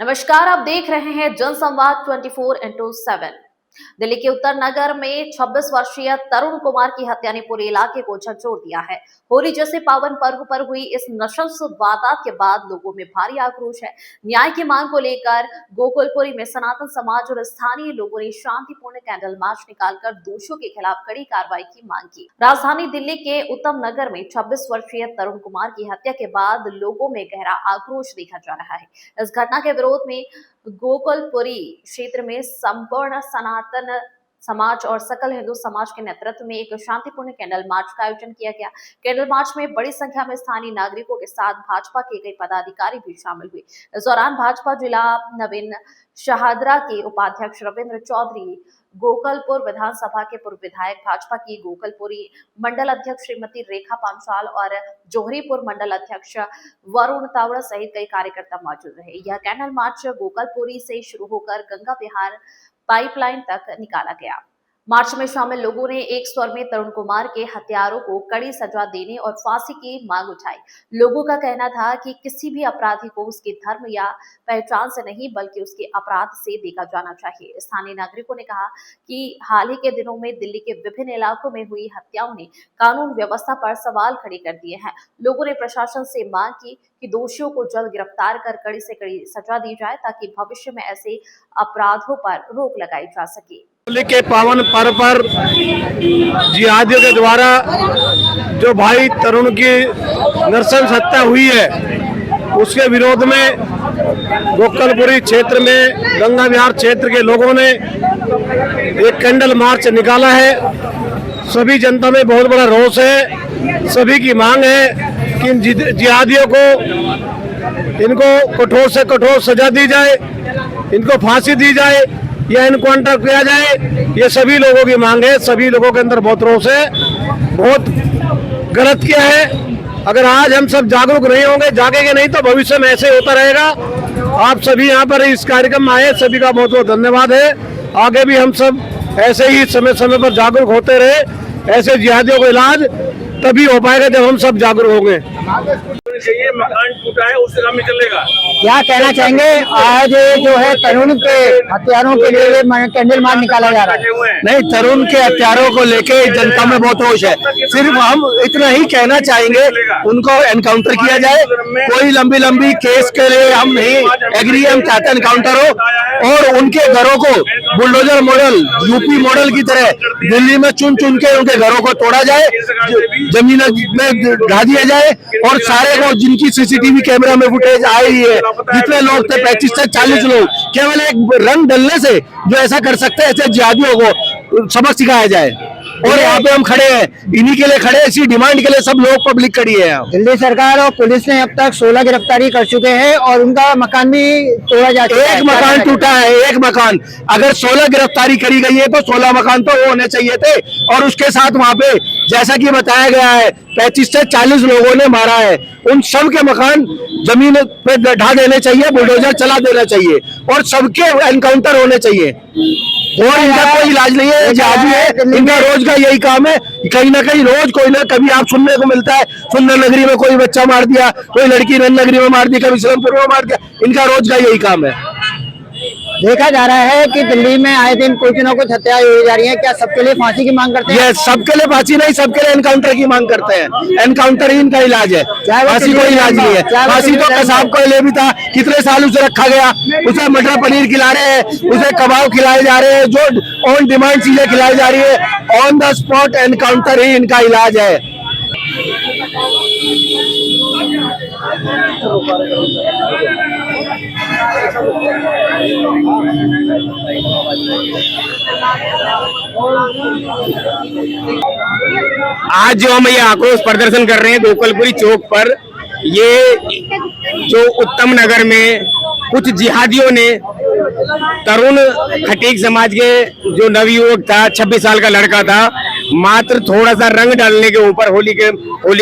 नमस्कार, आप देख रहे हैं जनसंवाद 24/7। दिल्ली के उत्तर नगर में 26 वर्षीय तरुण कुमार की हत्या ने पूरे इलाके को झकझोर दिया है। होली जैसे पावन पर्व पर हुई इस नृशंस वारदात के बाद लोगों में भारी आक्रोश है। न्याय की मांग को लेकर गोकुलपुरी में सनातन समाज और स्थानीय लोगों ने शांतिपूर्ण कैंडल मार्च निकालकर दोषियों के खिलाफ कड़ी कार्रवाई की मांग की। राजधानी दिल्ली के उत्तम नगर में 26 वर्षीय तरुण कुमार की हत्या के बाद लोगों में गहरा आक्रोश देखा जा रहा है। इस घटना के विरोध में गोकुलपुरी क्षेत्र में संपूर्ण सनातन समाज और सकल हिंदू समाज के नेतृत्व में एक शांतिपूर्ण कैंडल मार्च का आयोजन किया गया। कैंडल मार्च में बड़ी संख्या में स्थानीय नागरिकों के साथ भाजपा के कई पदाधिकारी भी शामिल हुए। इस दौरान भाजपा जिला नवीन शाहदरा के उपाध्यक्ष रविंद्र चौधरी, गोकुलपुर विधानसभा के पूर्व विधायक, भाजपा की गोकुलपुरी मंडल अध्यक्ष श्रीमती रेखा पांचाल और जोहरीपुर मंडल अध्यक्ष वरुण तावड़ा सहित कई कार्यकर्ता मौजूद रहे। यह कैंडल मार्च गोकुलपुरी से शुरू होकर गंगा विहार पाइपलाइन तक निकाला गया। मार्च में शामिल लोगों ने एक स्वर में तरुण कुमार के हत्यारों को कड़ी सजा देने और फांसी की मांग उठाई। लोगों का कहना था कि किसी भी अपराधी को उसके धर्म या पहचान से नहीं बल्कि उसके अपराध से देखा जाना चाहिए। स्थानीय नागरिकों ने कहा कि हाल ही के दिनों में दिल्ली के विभिन्न इलाकों में हुई हत्याओं ने कानून व्यवस्था पर सवाल खड़े कर दिए हैं। लोगों ने प्रशासन से मांग की कि दोषियों को जल्द गिरफ्तार कर कड़ी से कड़ी सजा दी जाए ताकि भविष्य में ऐसे अपराधों पर रोक लगाई जा सके। होली के पावन पर्व पर जिहादियों के द्वारा जो भाई तरुण की नृशंस हत्या हुई है उसके विरोध में गोकुलपुरी क्षेत्र में गंगा विहार क्षेत्र के लोगों ने एक कैंडल मार्च निकाला है। सभी जनता में बहुत बड़ा रोष है। सभी की मांग है कि इन जिहादियों को इनको कठोर से कठोर सजा दी जाए, इनको फांसी दी जाए या इनकाउंटर किया जाए। ये सभी लोगों की मांग है। सभी लोगों के अंदर बहुत रोष है, बहुत गलत किया है। अगर आज हम सब जागरूक नहीं होंगे, जागेंगे नहीं तो भविष्य में ऐसे होता रहेगा। आप सभी यहाँ पर इस कार्यक्रम में आए, सभी का बहुत बहुत धन्यवाद है। आगे भी हम सब ऐसे ही समय समय पर जागरूक होते रहे। ऐसे जिहादियों का इलाज तभी हो पाएगा जब हम सब जागरूक होंगे। चाहिए मकान टूटा है उससे काम नहीं चलेगा। क्या कहना चाहेंगे? आज जो है तरुण के हत्यारों के लिए कैंडल मार्च निकाला जा रहा है। नहीं, तरुण के हत्यारों को लेके जनता में बहुत रोष है। सिर्फ हम इतना ही कहना चाहेंगे उनको एनकाउंटर किया जाए। कोई लंबी लंबी केस के लिए हम नहीं एग्री, हम चाहते एनकाउंटर हो और उनके घरों को बुलडोजर मॉडल, यूपी मॉडल की तरह दिल्ली में चुन चुन के उनके घरों को तोड़ा जाए, जमीन में ढा दिया जाए और सारे को जिनकी सीसीटीवी कैमरा में फुटेज आई है, जितने लोग थे 35 से 40 लोग, केवल एक रंग डलने से जो ऐसा कर सकते हैं, ऐसे जिहादियों को सबक सिखाया जाए। और यहाँ पे हम खड़े हैं, इन्हीं के लिए खड़े हैं, इसी डिमांड के लिए सब लोग पब्लिक खड़ी है। दिल्ली सरकार और पुलिस ने अब तक 16 गिरफ्तारी कर चुके हैं और उनका मकान भी तोड़ा जा चुका है। एक मकान टूटा है, एक मकान। अगर 16 गिरफ्तारी करी गई है तो 16 मकान तो होने चाहिए थे। और उसके साथ वहाँ पे जैसा कि बताया गया है 35 से 40 लोगों ने मारा है। उन सब के मकान जमीन पे ढा देने चाहिए, बुलडोजर चला देना चाहिए और सबके एनकाउंटर होने चाहिए। और इनका कोई इलाज नहीं है, जिहादी है, इनका रोज का यही काम है। कहीं ना कहीं रोज कोई ना कभी आप सुनने को मिलता है, सुंदर नगरी में कोई बच्चा मार दिया, कोई लड़की नंद नगरी में मार दी, कभी इस्लामपुर में मार दिया। इनका रोज का यही काम है। देखा जा रहा है कि दिल्ली में आए दिन कुछ न कुछ हत्याएं हो जा रही हैं। क्या सबके लिए फांसी की मांग करते हैं? ये सबके लिए फांसी नहीं, सबके लिए एनकाउंटर की मांग करते हैं। एनकाउंटर ही इनका इलाज है, फांसी कोई इलाज नहीं है। फांसी तो कसाब को ले भी था, कितने साल उसे रखा गया। उसे मटर पनीर खिला रहे हैं, उसे कबाब खिलाए जा रहे हैं, जो ऑन डिमांड चीजें खिलाई जा रही है। ऑन द स्पॉट एनकाउंटर ही इनका इलाज है। आज जो हम ये आक्रोश प्रदर्शन कर रहे हैं गोकुलपुरी चौक पर, ये जो उत्तम नगर में कुछ जिहादियों ने तरुण खटीक समाज के जो नवयुवक था, 26 साल का लड़का था, मात्र थोड़ा सा रंग डालने के ऊपर होली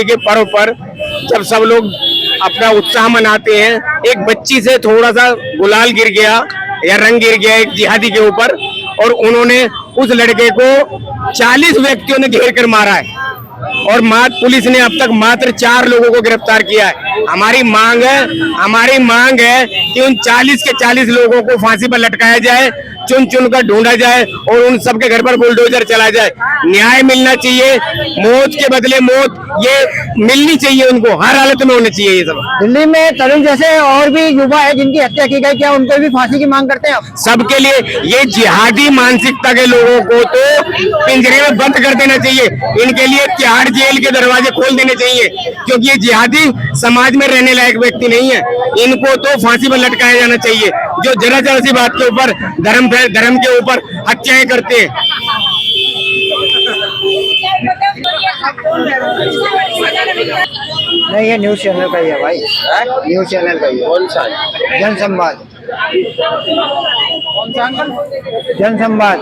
के पर्व पर जब सब लोग अपना उत्साह मनाते हैं, एक बच्ची से थोड़ा सा गुलाल गिर गया या रंग गिर गया एक जिहादी के ऊपर और उन्होंने उस लड़के को 40 व्यक्तियों ने घेर कर मारा है। और पुलिस ने अब तक मात्र 4 लोगों को गिरफ्तार किया है। हमारी मांग है कि उन 40 के 40 लोगों को फांसी पर लटकाया जाए, चुन चुन कर ढूंढा जाए और उन सबके घर पर बुलडोजर चला जाए। न्याय मिलना चाहिए, मौत के बदले मौत ये मिलनी चाहिए, उनको हर हालत में होना चाहिए। ये सब दिल्ली में तरुण जैसे और भी युवा है जिनकी हत्या की गई, क्या उनको भी फांसी की मांग करते हैं आप? सबके लिए ये जिहादी मानसिकता के लोगों को तो पिंजरे में बंद कर देना चाहिए। इनके लिए तिहाड़ जेल के दरवाजे खोल देने चाहिए, क्योंकि ये जिहादी समाज में रहने लायक व्यक्ति नहीं है। इनको तो फांसी पर लटकाया जाना चाहिए, जो जरा जरा सी बात के ऊपर धर्म के ऊपर हत्याएं करते हैं। नहीं, ये न्यूज चैनल का ही है भाई, न्यूज चैनल का ही है। कौन सा? जनसंवाद। जनसंवाद।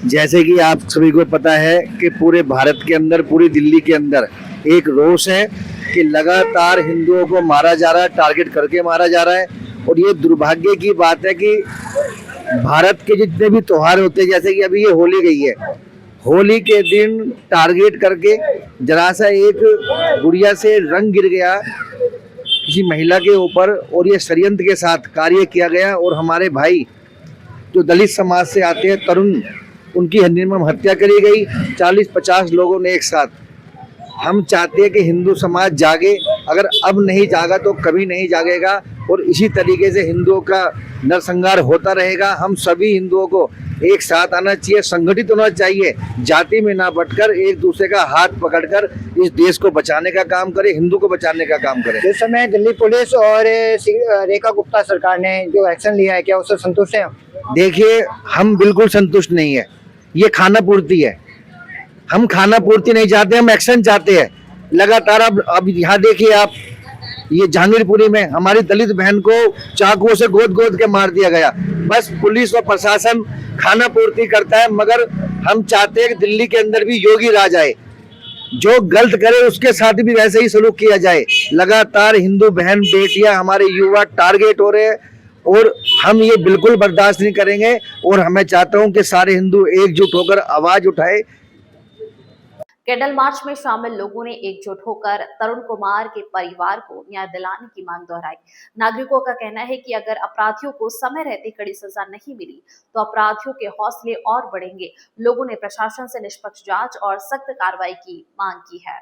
जैसे कि आप सभी को पता है कि पूरे भारत के अंदर, पूरी दिल्ली के अंदर एक रोष है कि लगातार हिंदुओं को मारा जा रहा है, टारगेट करके मारा जा रहा है। और ये दुर्भाग्य की बात है कि भारत के जितने भी त्योहार होते हैं, जैसे कि अभी ये होली गई है, होली के दिन टारगेट करके जरा सा एक गुड़िया से रंग गिर गया किसी महिला के ऊपर, और ये षड्यंत्र के साथ कार्य किया गया। और हमारे भाई जो दलित समाज से आते हैं, तरुण, उनकी निर्मम हत्या करी गई 40-50 लोगों ने एक साथ। हम चाहते हैं कि हिंदू समाज जागे, अगर अब नहीं जागा तो कभी नहीं जागेगा, और इसी तरीके से हिंदुओं का नरसंहार होता रहेगा। हम सभी हिंदुओं को एक साथ आना चाहिए, संगठित होना चाहिए, जाति में ना बटकर एक दूसरे का हाथ पकड़कर इस देश को बचाने का काम करें, हिंदू को बचाने का काम करें। इस समय दिल्ली पुलिस और रेखा गुप्ता सरकार ने जो एक्शन लिया है, क्या उससे संतुष्ट हैं? देखिए, हम बिल्कुल संतुष्ट नहीं है। ये खाना पूर्ति है, हम खाना पूर्ति नहीं चाहते, हम एक्शन चाहते हैं लगातार। अब यहाँ देखिए आप, ये जहांगीरपुरी में हमारी दलित बहन को चाकुओं से गोद के मार दिया गया। बस पुलिस और प्रशासन खाना पूर्ति करता है, मगर हम चाहते हैं कि दिल्ली के अंदर भी योगी राज आए, जो गलत करे उसके साथ भी वैसे ही सलूक किया जाए। लगातार हिंदू बहन बेटियां, हमारे युवा टारगेट हो रहे हैं, और हम ये बिल्कुल बर्दाश्त नहीं करेंगे। और मैं चाहता हूं कि सारे हिंदू एकजुट होकर आवाज उठाए। कैंडल मार्च में शामिल लोगों ने एकजुट होकर तरुण कुमार के परिवार को न्याय दिलाने की मांग दोहराई। नागरिकों का कहना है कि अगर अपराधियों को समय रहते कड़ी सजा नहीं मिली तो अपराधियों के हौसले और बढ़ेंगे। लोगों ने प्रशासन से निष्पक्ष जांच और सख्त कार्रवाई की मांग की है।